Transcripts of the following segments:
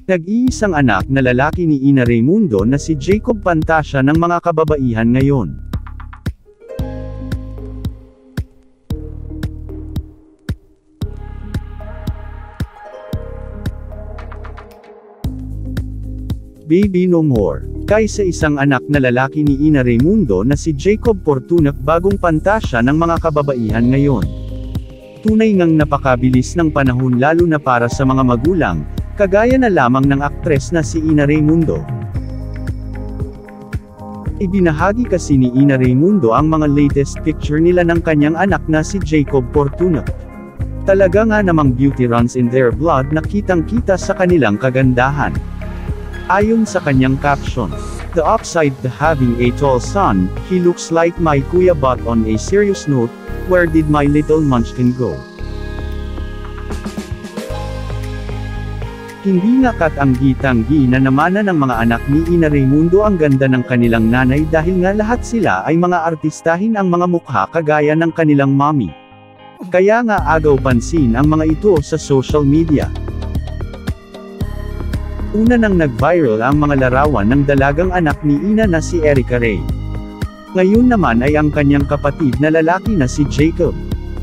Nag-iisang anak na lalaki ni Ina Raymundo na si Jacob Pantasya ng mga kababaihan ngayon. Baby no more. Kaysa isang anak na lalaki ni Ina Raymundo na si Jacob Portunac bagong Pantasya ng mga kababaihan ngayon. Tunay ngang napakabilis ng panahon lalo na para sa mga magulang, kagaya na lamang ng aktres na si Ina Raymundo. Ibinahagi kasi ni Ina Raymundo ang mga latest picture nila ng kanyang anak na si Jacob Portunac. Talaga nga namang beauty runs in their blood na kitang-kita sa kanilang kagandahan. Ayon sa kanyang caption, "The upside to having a tall son, he looks like my kuya, but on a serious note, where did my little munchkin go?" Hindi nga katanggi-tanggi na namanan ng mga anak ni Ina Raymundo ang ganda ng kanilang nanay dahil nga lahat sila ay mga artistahin ang mga mukha kagaya ng kanilang mommy. Kaya nga agaw pansin ang mga ito sa social media. Una nang nag-viral ang mga larawan ng dalagang anak ni Ina na si Erica Ray. Ngayon naman ay ang kanyang kapatid na lalaki na si Jacob.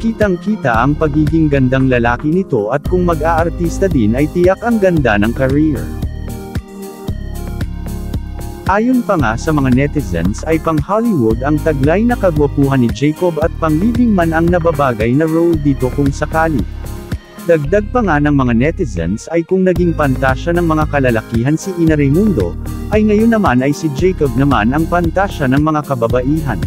Kitang-kita ang pagiging gandang lalaki nito at kung mag-aartista din ay tiyak ang ganda ng career. Ayon pa nga sa mga netizens ay pang Hollywood ang taglay na kagwapuhan ni Jacob at pang-living man ang nababagay na role dito kung sakali. Dagdag pa nga ng mga netizens ay kung naging Pantasya ng mga kalalakihan si Ina Raymundo, ay ngayon naman ay si Jacob naman ang Pantasya ng mga kababaihan.